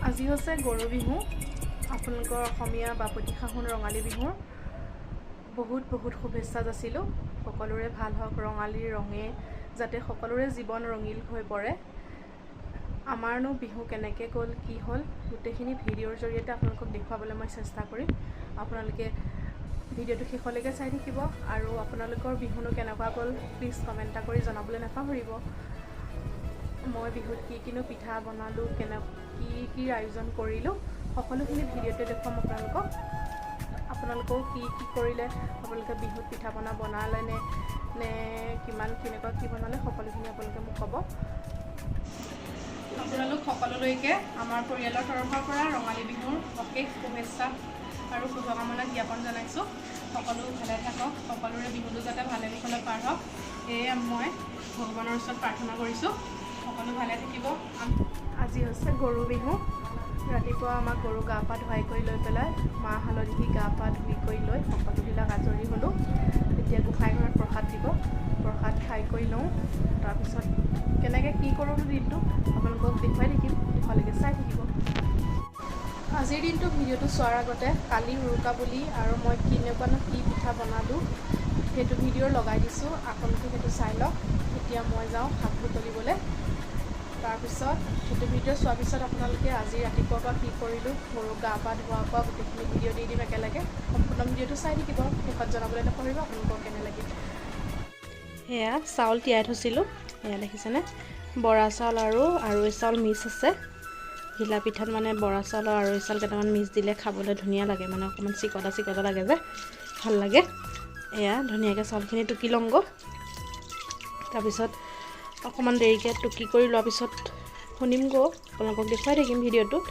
আজি হৈছে গৰু বিহু। আপোনালোকৰ অসমীয়া বাপতি সাহোন ৰঙালী বিহুৰ বহুত বহুত শুভেচ্ছা যাচিলোঁ। সকলোৰে ভাল হওক, ৰঙালীৰ ৰঙে যাতে সকলোৰে জীৱন ৰঙীল হৈ পৰে। আমাৰনো বিহু কেনেকৈ গ'ল, কি হ'ল, গোটেইখিনি ভিডিঅ'ৰ জৰিয়তে আপোনালোকক দেখুৱাবলৈ মই চেষ্টা কৰিম। আপোনালোকে ভিডিঅ'টো শেষলৈকে চাই থাকিব আৰু আপোনালোকৰ বিহুনো কেনেকুৱা গ'ল প্লিজ কমেণ্ট এটা কৰি জনাবলৈ নাপাহৰিব। মই বিহুত কিনো পিঠা বনালোঁ, কি আয়োজন কৰিলোঁ, সকলোখিনি ভিডিঅ'তে দেখুৱাম আপোনালোকক। আপোনালোকেও কি কৰিলে, আপোনালোকে বিহুত পিঠা পনা বনালে নে কেনেকুৱা কি বনালে, সকলোখিনি আপোনালোকে মোক ক'ব। আপোনালোক সকলোলৈকে আমাৰ পৰিয়ালৰ তৰফৰ পৰা ৰঙালী বিহুৰ অশেষ শুভেচ্ছা আৰু শুভকামনা জ্ঞাপন জনাইছোঁ। সকলো ভালে থাকক, সকলোৰে বিহুটো যাতে ভালে কুশলে পাৰ হওক, সেয়ে মই ভগৱানৰ ওচৰত প্ৰাৰ্থনা কৰিছোঁ। সকলো ভালে থাকিব। আজি হৈছে গৰু বিহু। ৰাতিপুৱা আমাক গৰু গা পা ধুৱাই কৰি লৈ পেলাই মাহ হালধি দি গা পা ধুই কৰি লৈ সকলোবিলাক আজৰি হ'লোঁ। এতিয়া গোসাঁই ঘৰত প্ৰসাদ দিব, প্ৰসাদ খাই কৰি লওঁ। তাৰপিছত কেনেকৈ কি কৰোঁ দিনটো আপোনালোকক দেখুৱাই থাকিম, শেষলৈকে চাই থাকিব। আজিৰ দিনটো ভিডিঅ'টো চোৱাৰ আগতে কালি উৰুকা বুলি আৰু মই কি পিঠা বনালোঁ সেইটো ভিডিঅ' লগাই দিছোঁ, আপোনালোকে সেইটো চাই লওক। এতিয়া মই যাওঁ শাক বুটলিবলৈ। তাৰপিছত সেইটো ভিডিঅ' চোৱাৰ পিছত আপোনালোকে আজি ৰাতিপুৱাৰ পৰা কি কৰিলোঁ, গৰুক গা পা ধোৱাৰ পৰা গোটেইখিনি ভিডিঅ' দি দিম একেলগে। সম্পূৰ্ণ ভিডিঅ'টো চাই থাকিব, শেষত জনাবলৈ নকৰিব আপোনালোকক কেনে লাগিল। সেয়া চাউল তিয়াই থৈছিলোঁ, এয়া দেখিছেনে, বৰা চাউল আৰু আৰৈ চাউল মিক্স আছে। ঘিলা পিঠাত মানে বৰা চাউল আৰু আৰৈ চাউল কেইটামান মিক্স দিলে খাবলৈ ধুনীয়া লাগে, মানে অকণমান চিকটা লাগে যে ভাল লাগে। এয়া ধুনীয়াকৈ চাউলখিনি টুকি লওঁগৈ। তাৰপিছত অকণমান দেৰিকৈ টুকি কৰি লোৱাৰ পিছত শুনিমগৈ, আপোনালোকক দেখুৱাই থাকিম ভিডিঅ'টোত।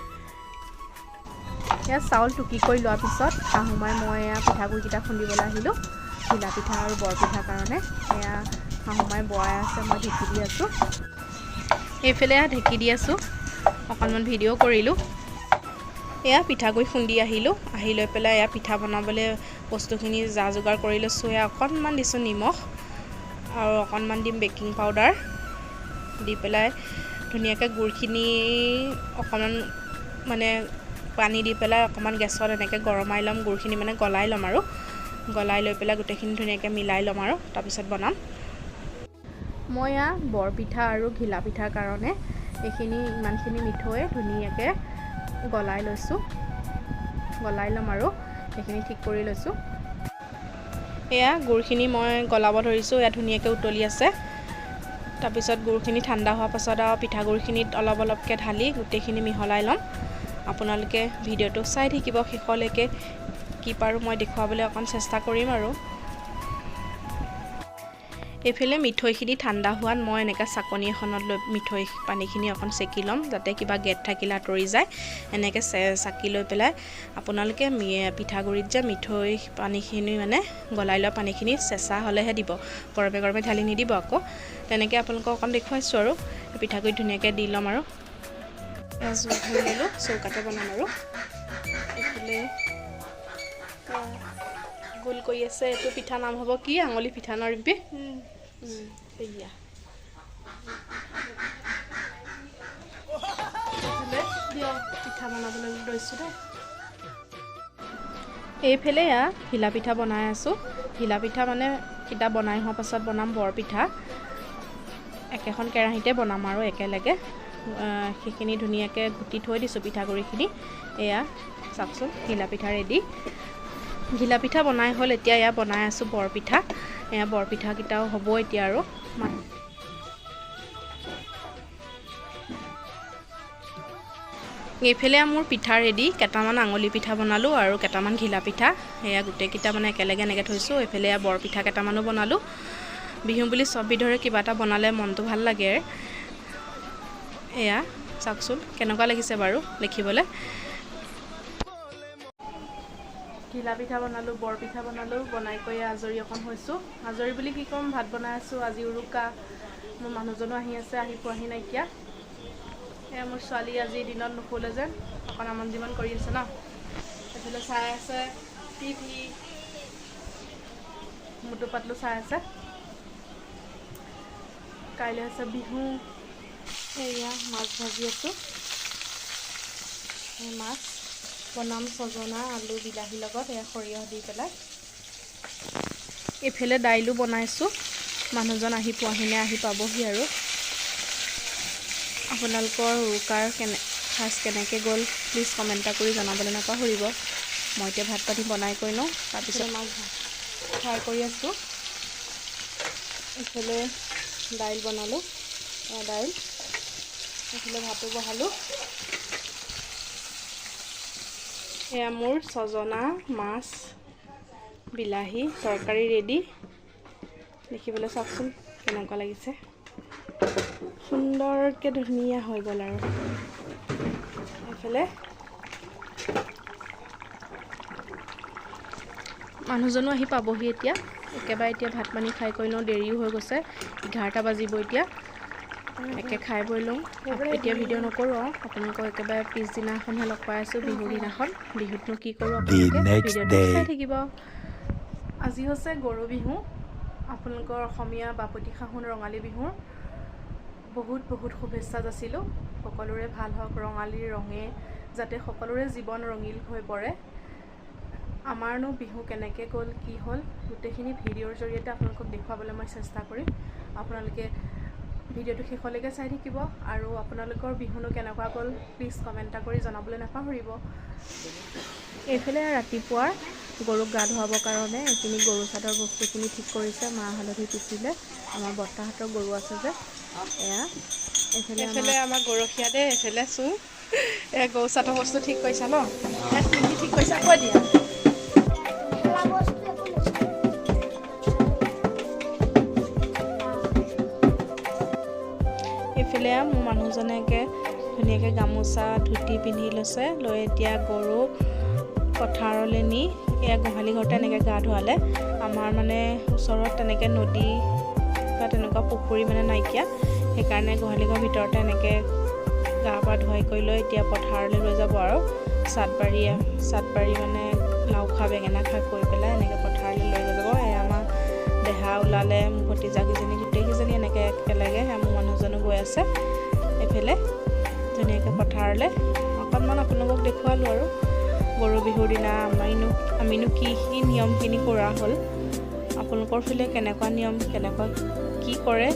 এয়া চাউল টুকি কৰি লোৱাৰ পিছত শাহুমাই মই এয়া পিঠাগুড়িকেইটা খুন্দিবলৈ আহিলোঁ, ঘিলা পিঠা আৰু বৰপিঠাৰ কাৰণে। এয়া শাহুমাই বৰাই আছে, মই ঢেঁকী দি আছোঁ। এইফালে ঢেঁকী দি আছোঁ, অকণমান ভিডিঅ' কৰিলোঁ। এয়া পিঠাগুড়ি খুন্দি আহিলোঁ, আহি লৈ পেলাই এয়া পিঠা বনাবলৈ বস্তুখিনি যা যোগাৰ কৰি লৈছোঁ। এয়া অকণমান দিছোঁ নিমখ আৰু অকণমান দিম বেকিং পাউডাৰ দি পেলাই ধুনীয়াকৈ গুড়খিনি অকণমান মানে পানী দি পেলাই অকণমান গেছত এনেকৈ গৰমাই ল'ম। গুড়খিনি মানে গলাই ল'ম আৰু গলাই লৈ পেলাই গোটেইখিনি ধুনীয়াকৈ মিলাই ল'ম আৰু তাৰপিছত বনাম। মই এয়া বৰপিঠা আৰু ঘিলা পিঠাৰ কাৰণে এইখিনি ইমানখিনি মিঠৈ ধুনীয়াকৈ গলাই লৈছোঁ, গলাই ল'ম আৰু সেইখিনি ঠিক কৰি লৈছোঁ। এয়া গুড়খিনি মই গলাব ধৰিছোঁ, এয়া ধুনীয়াকৈ উতলি আছে। তাৰপিছত গুড়খিনি ঠাণ্ডা হোৱাৰ পাছত আৰু পিঠাগুড়িখিনিত অলপ অলপকৈ ঢালি গোটেইখিনি মিহলাই ল'ম। আপোনালোকে ভিডিঅ'টো চাই থাকিব শেষলৈকে, কি পাৰোঁ মই দেখুৱাবলৈ অকণ চেষ্টা কৰিম আৰু। এইফালে মিঠৈখিনি ঠাণ্ডা হোৱাত মই এনেকৈ চাকনি এখনত লৈ মিঠৈ পানীখিনি অকণ চেকি ল'ম, যাতে কিবা গেট থাকিলে আঁতৰি যায়। এনেকৈ চাকি লৈ পেলাই আপোনালোকে পিঠাগুড়িত যে মিঠৈ পানীখিনি মানে গলাই লোৱা পানীখিনি চেঁচা হ'লেহে দিব, গৰমে গৰমে ঢালি নিদিব আকৌ। তেনেকৈ আপোনালোকক অকণ দেখুৱাইছোঁ আৰু পিঠাগুড়ি ধুনীয়াকৈ দি ল'ম আৰু জোল ধৰি ল'লোঁ, চৌকাতে বনাম আৰু। এইফালে গোল কৰি আছে, এইটো পিঠা নাম হ'ব কি, আঙুলি পিঠা ন ৰিম্পী? সেয়া পিঠা বনাবলৈ লৈছোঁ দেই। এইফালে এয়া ঘিলা পিঠা বনাই আছোঁ। ঘিলা পিঠা মানে কিটা বনাই হোৱাৰ পাছত বনাম বৰপিঠা। একেখন কেৰাহীতে বনাম আৰু একেলগে। সেইখিনি ধুনীয়াকৈ ঘুটি থৈ দিছোঁ পিঠাগুড়িখিনি। এয়া চাওকচোন, ঘিলা পিঠা ৰেডি। ঘিলা পিঠা বনাই হ'ল, এতিয়া এয়া বনাই আছোঁ বৰপিঠা। এয়া বৰপিঠাকেইটাও হ'ব এতিয়া আৰু। এইফালে মোৰ পিঠা ৰেডি, কেইটামান আঙুলি পিঠা বনালোঁ আৰু কেইটামান ঘিলা পিঠা। এয়া গোটেইকেইটা মানে একেলগে এনেকৈ থৈছোঁ। এইফালে এয়া বৰপিঠা কেইটামানো বনালোঁ। বিহু বুলি চব বিধৰে কিবা এটা বনালে মনটো ভাল লাগে। এয়া চাওকচোন কেনেকুৱা লাগিছে বাৰু দেখিবলৈ। ঘিলা পিঠা বনালোঁ, বৰপিঠা বনালোঁ, বনাই কৰি আজৰি অকণ হৈছোঁ। আজৰি বুলি কি ক'ম, ভাত বনাই আছোঁ। আজি উৰুকা, মোৰ মানুহজনো আহি আছে, আহি পোৱাহি নাইকিয়া। এয়া মোৰ ছোৱালী আজি দিনত নুশুলে যে, অকণ আমন জিমন কৰি আছে ন। এইফালে চাই আছে টিভি মোটু পাতলু চাই আছে। কাইলৈ আছে বিহু। এয়া মাছ ভাজি আছোঁ। এই মাছ বনাম ছজনা আলু বিলাহীৰ লগত, এয়া সৰিয়হ দি পেলাই। এইফালে দাইলো বনাইছোঁ। মানুহজন আহি পোৱাহিনে, আহি পাবহি আৰু। আপোনালোকৰ উৰুকাৰ সাজ কেনেকৈ গ'ল প্লিজ কমেণ্ট এটা কৰি জনাবলৈ নাপাহৰিব। মই এতিয়া ভাত পানী বনাই কৰি লওঁ, তাৰপিছত মাছ ফ্ৰাই কৰি আছোঁ। এইফালে দাইল বনালোঁ, দাইল। এইফালে ভাতো বহালোঁ। এয়া মোৰ ছজনা মাছ বিলাহী তৰকাৰী ৰেডি। দেখিবলৈ চাওকচোন কেনেকুৱা লাগিছে, সুন্দৰকৈ ধুনীয়া হৈ গ'ল আৰু। এইফালে মানুহজনো আহি পাবহি এতিয়া। একেবাৰে এতিয়া ভাত পানী খাই কৰি লওঁ, দেৰিও হৈ গৈছে, 11টা বাজিব এতিয়া। একে খাই বৈ লওঁ। এতিয়া ভিডিঅ' নকৰোঁ আৰু, আপোনালোকক একেবাৰে পিছদিনাখনহে লগ পাই আছোঁ, বিহুৰ দিনাখন। বিহুতনো কি কৰোঁ আপোনালোকে ভিডিঅ'টো চাই থাকিব। আজি হৈছে গৰু বিহু। আপোনালোকৰ অসমীয়া বাপতি সাহোন ৰঙালী বিহুৰ বহুত বহুত শুভেচ্ছা যাচিলোঁ। সকলোৰে ভাল হওক, ৰঙালীৰ ৰঙে যাতে সকলোৰে জীৱন ৰঙীল হৈ পৰে। আমাৰনো বিহু কেনেকৈ গ'ল, কি হ'ল, গোটেইখিনি ভিডিঅ'ৰ জৰিয়তে আপোনালোকক দেখুৱাবলৈ মই চেষ্টা কৰিম। আপোনালোকে ভিডিঅ'টো শেষলৈকে চাই থাকিব। আৰু আপোনালোকৰ বিহুনো কেনেকুৱা গ'ল প্লিজ কমেণ্ট এটা কৰি জনাবলৈ নাপাহৰিব। এইফালে ৰাতিপুৱাৰ গৰুক গা ধুৱাবৰ কাৰণে এইখিনি গৰু চাদৰ বস্তুখিনি ঠিক কৰিছে। মাহ হালধি পিচিলে। আমাৰ বৰ্তাহঁতৰ গৰু আছে যে, এয়া। এইফালে আমাৰ গৰখীয়া দেই, এইফালে চোন এয়া গৰু চাদৰ বস্তু ঠিক কৰিছা ন? কি ঠিক কৰিছা কৈ দিয়া। এইফালে মোৰ মানুহজনেকে ধুনীয়াকৈ গামোচা ধুতি পিন্ধি লৈছে, লৈ এতিয়া গৰু পথাৰলৈ নি এয়া গোহালি ঘৰতে এনেকৈ গা ধুৱালে। আমাৰ মানে ওচৰত তেনেকৈ নদী বা তেনেকুৱা পুখুৰী মানে নাইকিয়া, সেইকাৰণে গোহালি ঘৰৰ ভিতৰতে এনেকৈ গা পা ধুৱাই কৰি লৈ এতিয়া পথাৰলৈ লৈ যাব আৰু। চাটবাৰী মানে লাও খা বেঙেনা খা কৈ পেলাই এনেকৈ পথাৰলৈ লৈ যাব। এয়া আমাৰ দেহা ওলালে, মোৰ ভতিজাকেইজনী গোটেইকেইজনী এনেকৈ একেলগে মোৰ মানুহজনো গৈ আছে। এইফালে ধুনীয়াকৈ পথাৰলৈ অকণমান আপোনালোকক দেখুৱালোঁ আৰু। গৰু বিহুৰ দিনা আমিনো কি নিয়মখিনি কৰা হ'ল, আপোনালোকৰ ফালে কেনেকুৱা নিয়ম, কেনেকুৱা কি কৰে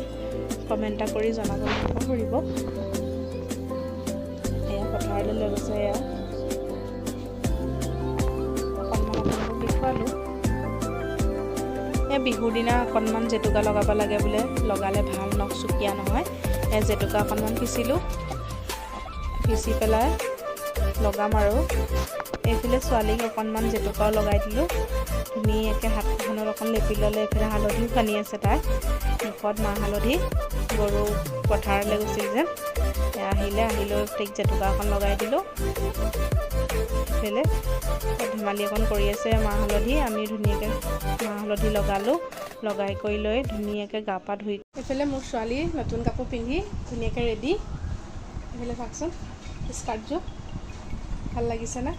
কমেণ্ট এটা কৰি জনাবলৈ নাপাহৰিব। এয়া পথাৰলৈ লৈ গৈছে, এয়া অকণমান আপোনালোকক দেখুৱালোঁ। এই বিহুৰ দিনা অকণমান জেতুকা লগাব লাগে বোলে, লগালে ভাল, নখ চুকীয়া নহয়। এই জেতুকা অকণমান পিচিলোঁ, পিচি পেলাই লগাম আৰু। এইফালে ছোৱালীক অকণমান জেতুকাও লগাই দিলোঁ। ধুনীয়াকৈ হাতখনত অকণ লেপি ল'লে। এইফালে হালধিও সানি আছে তাই মুখত, মাহ হালধি। গৰু পথাৰলৈ গৈছিল যে, আহি লৈ তাইক জেতুকা অকণ লগাই দিলোঁ। এইফালে ধেমালি অকণ কৰি আছে মাহ হালধি। আমি ধুনীয়াকৈ মাহ হালধি লগালোঁ, লগাই কৰি লৈ ধুনীয়াকৈ গা পা ধুই। এইফালে মোৰ ছোৱালী নতুন কাপোৰ পিন্ধি ধুনীয়াকৈ ৰেডি। এইফালে চাওকচোন স্কাৰ্টযোৰ ভাল লাগিছেনে?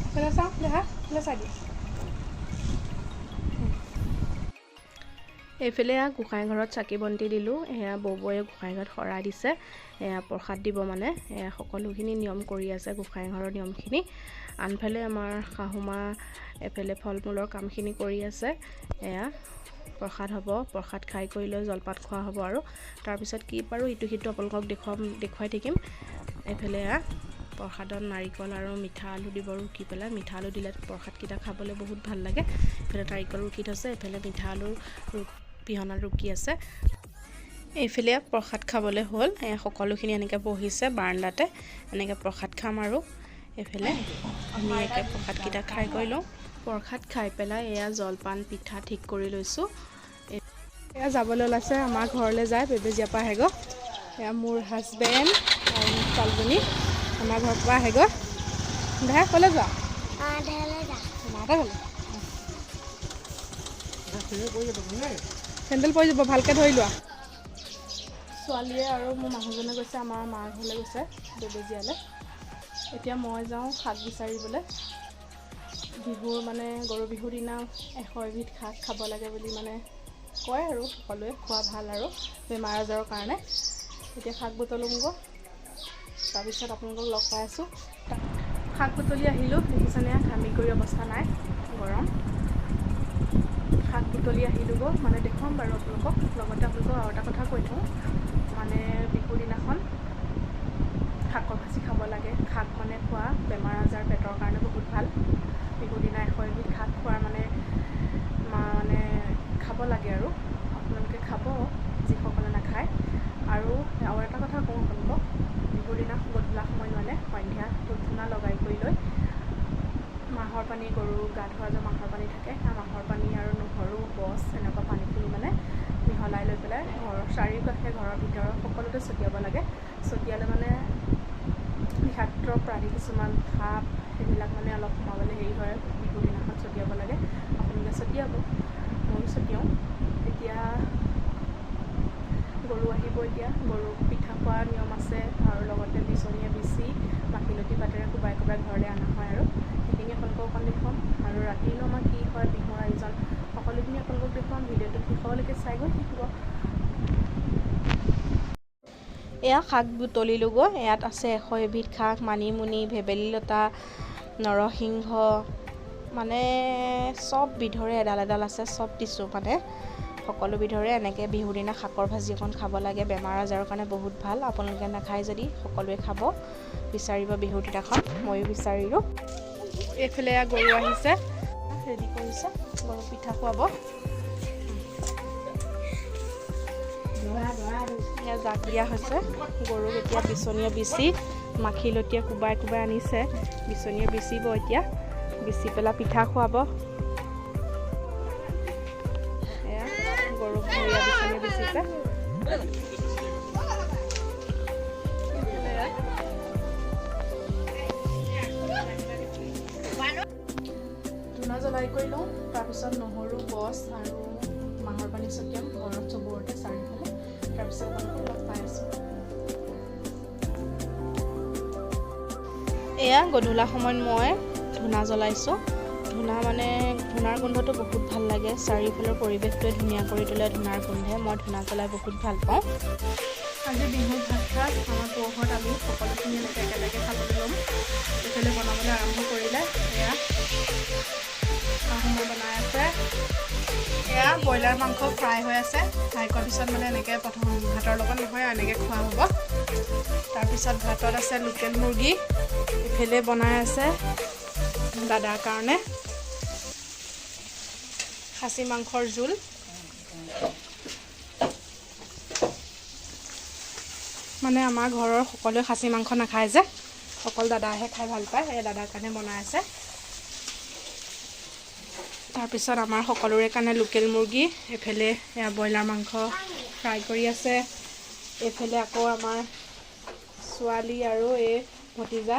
এইফালে চাওঁ দেহা, এইফালে চাই দিয়া। এইফালে গোঁসাই ঘৰত চাকি বন্তি দিলোঁ। এয়া বৌবয়ে গোঁসাই ঘৰত শৰাই দিছে, এয়া প্ৰসাদ দিব মানে। এয়া সকলোখিনি নিয়ম কৰি আছে গোঁসাই ঘৰৰ নিয়মখিনি। আনফালে আমাৰ শাহুমা এফালে ফল মূলৰ কামখিনি কৰি আছে। এয়া প্ৰসাদ হ'ব, প্ৰসাদ খাই কৰি লৈ জলপান খোৱা হ'ব আৰু। তাৰপিছত কি পাৰোঁ ইটো সিটো আপোনালোকক দেখুৱাই থাকিম। এইফালে এয়া প্ৰসাদত নাৰিকল আৰু মিঠা আলু দিব, ৰুকি পেলাই। মিঠা আলু দিলে প্ৰসাদকেইটা খাবলৈ বহুত ভাল লাগে। এইফালে নাৰিকল ৰুকি থৈছে, এইফালে মিঠা আলু পিহনাত ৰুকি আছে। এইফালে প্ৰসাদ খাবলৈ হ'ল। সকলোখিনি এনেকৈ বহিছে বাৰাণ্ডাতে, এনেকৈ প্ৰসাদ খাম আৰু। এইফালে ধুনীয়াকৈ প্ৰসাদকেইটা খাই কৰি লওঁ। প্ৰসাদ খাই পেলাই এয়া জলপান পিঠা ঠিক কৰি লৈছোঁ। এয়া যাবলৈ ওলাইছে, আমাৰ ঘৰলৈ যায়, বেবেজীয়াৰ পৰা আহেগৈ। এয়া মোৰ হাজবেণ্ড আৰু মোৰ ছোৱালীজনী আমাৰ ঘৰৰ পৰা আহেগৈ। দেহা ক'লৈ যোৱা? চেণ্ডেল পৰি যাব, ভালকৈ ধৰি লোৱা। ছোৱালীয়ে আৰু মোৰ মানুহজনে গৈছে আমাৰ মাৰ ঘৰলৈ গৈছে বেবেজীয়ালৈ। এতিয়া মই যাওঁ শাক বিচাৰিবলৈ। বিহুৰ মানে গৰু বিহুৰ দিনা 100 এবিধ শাক খাব লাগে বুলি মানে কয় আৰু সকলোৱে খোৱা ভাল আৰু বেমাৰ আজাৰৰ কাৰণে। এতিয়া শাক বুটলোঁগৈ, তাৰপিছত আপোনালোকক লগ পাই আছোঁ। শাক বুটলি আহিলোঁ, দেখিছেনে ঘামি কৰি অৱস্থা নাই, গৰম। শাক বুটলি আহিলোঁগৈ, মানে দেখুৱাম বাৰু আপোনালোকক। লগতে আপোনালোকক আৰু এটা কথা কৈ থওঁ, মানে বিহুৰ দিনাখন শাকৰ ভাজি খাব লাগে। শাক মানে খোৱা বেমাৰ আজাৰ পেটৰ কাৰণে বহুত ভাল। বিহুৰ দিনা 100 এবিধ শাক খোৱাৰ মানে খাব লাগে আৰু আপোনালোকে খাব যিসকলে নাখায়। আৰু এটা কথা কওঁ আপোনালোকক, বিহুৰ দিনা গধূলা সময়ত মানে সন্ধ্যা ধূপ ধূনা লগাই কৰি লৈ মাহৰ পানী, গৰু গা ধোৱা যে মাহৰ পানী থাকে, মাহৰ পানী আৰু নহৰু গছ এনেকুৱা পানীখিনি মানে মিহলাই লৈ পেলাই ঘৰৰ চাৰিওকাষে ঘৰৰ ভিতৰত সকলোতে ছটিয়াব লাগে। ছটিয়ালে মানে বিষাক্ত প্ৰাণী কিছুমান সাপ সেইবিলাক মানে অলপ সোমাবলৈ হেৰি হয়। বিহুৰ দিনাখন ছটিয়াব লাগে, আপোনালোকে ছটিয়াব, ময়ো ছটিয়াওঁ। এতিয়া গৰু আহিব, এতিয়া গৰুক পিঠা খোৱাৰ নিয়ম আছে আৰু লগতে বিচনীয়ে বিচি মাখিলতী পাতেৰে কোবাই কোবাই ঘৰলৈ অনা হয় আৰু সেইখিনি আপোনালোকক অকণ দেখুৱাম। আৰু ৰাতিনো আমাৰ কি হয় বিহুৰ আয়োজন সকলোখিনি আপোনালোকক দেখুৱাম। ভিডিঅ'টো শেষলৈকে চাই গৈ থাকিব। এয়া শাক বুটলিলোঁগৈ। ইয়াত আছে 100 এবিধ শাক, মানিমুনি, ভেবেলী লতা, নৰসিংহ, মানে চব বিধৰে এডাল এডাল আছে, চব দিছোঁ মানে সকলো বিধৰে। এনেকৈ বিহুৰ দিনা শাকৰ ভাজি অকণ খাব লাগে, বেমাৰ আজাৰৰ কাৰণে বহুত ভাল। আপোনালোকে নাখায় যদি সকলোৱে খাব, বিচাৰিব বিহুৰ দিনাখন। ময়ো বিচাৰিলোঁ। এইফালে গৰু আহিছে, ৰেডি কৰিছে, গৰু পিঠা খুৱাব। এয়া জাক দিয়া হৈছে, গৰুক এতিয়া বিচনীয়ে বিচি মাখিলতীয়ে কোবাই কোবাই আনিছে, বিচনীয়ে বিচিব এতিয়া, বিচি পেলাই পিঠা খুৱাব। এয়া গৰুক ভৰিয়া বিচনীয়ে বিচিছে। ধূনা জ্বলাই কৰি লওঁ, তাৰপিছত নহৰু গছ আৰু মাহৰ পানী ছটিয়াম ঘৰত চবৰতে চাৰিওফালে। তাৰপিছত আপোনালোকক লগ পাই আছোঁ। এয়া গধূলা সময়ত মই ধূনা জ্বলাইছোঁ। ধূনাৰ গোন্ধটো বহুত ভাল লাগে, চাৰিওফালৰ পৰিৱেশটোৱে ধুনীয়া কৰি তোলে ধূনাৰ গোন্ধে। মই ধূনা জ্বলাই বহুত ভাল পাওঁ। আজি বিহুৰ ভাত সাজ আমাৰ ঘৰত আমি সকলোখিনি এনেকৈ একেলগে খাবলৈ ল'ম। এইফালে বনাবলৈ আৰম্ভ কৰিলে। এয়া আহোমে বনাই আছে। এয়া ব্ৰইলাৰ মাংস ফ্ৰাই হৈ আছে। ফ্ৰাই কৰাৰ পিছত মানে এনেকৈ প্ৰথম ভাতৰ লগত নহয়, এনেকৈ খোৱা হ'ব। তাৰপিছত ভাতত আছে লোকেল মুৰ্গী, ইফালে বনাই আছে দাদাৰ কাৰণে খাচী মাংসৰ জোল। মানে আমাৰ ঘৰৰ সকলোৱে খাচী মাংস নাখায় যে, অকল দাদাহে খাই ভাল পায়, এই দাদাৰ কাৰণে বনাই আছে। তাৰপিছত আমাৰ সকলোৰে কাৰণে লোকেল মুৰ্গী, এইফালে এয়া ব্ৰইলাৰ মাংস ফ্ৰাই কৰি আছে। এইফালে আকৌ আমাৰ ছোৱালী আৰু এই ভতিজা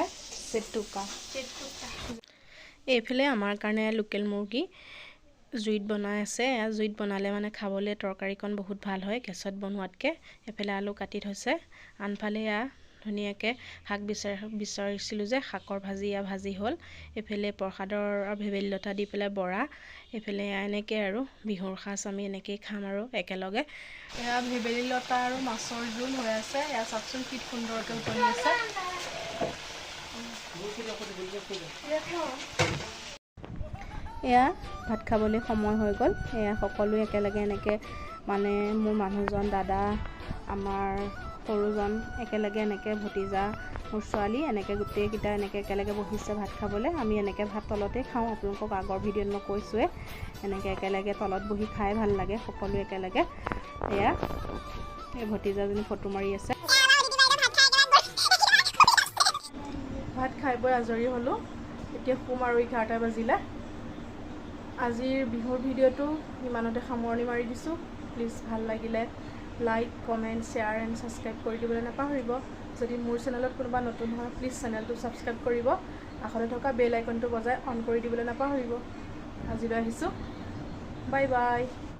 চেটুকা। এইফালে আমাৰ কাৰণে লোকেল মুৰ্গী জুইত বনাই আছে। জুইত বনালে মানে খাবলৈ তৰকাৰীকণ বহুত ভাল হয় গেছত বনোৱাতকৈ। এইফালে আলু কাটি থৈছে, আনফালে এয়া ধুনীয়াকৈ শাক বিচাৰিছিলোঁ যে শাকৰ ভাজি এয়া ভাজি হ'ল। এইফালে প্ৰসাদৰ ভেবেলী লতা দি পেলাই বৰা। এইফালে এনেকৈ আৰু বিহুৰ সাজ আমি এনেকৈয়ে খাম আৰু একেলগে। এয়া ভেবেলী লতা আৰু মাছৰ জোল হৈ আছে। এয়া চাওকচোন কি সুন্দৰকৈ উতলি আছে। এয়া ভাত খাবলৈ সময় হৈ গ'ল। এয়া সকলোৱে একেলগে এনেকৈ মানে মোৰ মানুহজন, দাদা, আমাৰ সৰুজন একেলগে এনেকৈ ভতিজা, মোৰ ছোৱালী এনেকৈ গোটেইকেইটা এনেকৈ একেলগে বহিছে ভাত খাবলৈ। আমি এনেকৈ ভাত তলতেই খাওঁ, আপোনালোকক আগৰ ভিডিঅ'ত মই কৈছোঁৱে। এনেকৈ একেলগে তলত বহি খাই ভাল লাগে সকলোৱে একেলগে। এয়া এই ভতিজাজনী ফটো মাৰি আছে। ভাত খাই বৈ আজৰি হ'লোঁ, এতিয়া শুম আৰু 11টা বাজিলে। আজিৰ বিহুৰ ভিডিঅ'টো ইমানতে সামৰণি মাৰি দিছোঁ। প্লিজ ভাল লাগিলে like, comment, share and subscribe কৰি দিবলৈ নাপাহৰিব। যদি মোৰ চেনেলত কোনোবা নতুন হয় প্লিজ চেনেলটো ছাবস্ক্ৰাইব কৰিব। কাষতে থকা বেল আইকনটো বজাই অন কৰি দিবলৈ নাপাহৰিব। আজিলৈ আহিছোঁ, বাই বাই।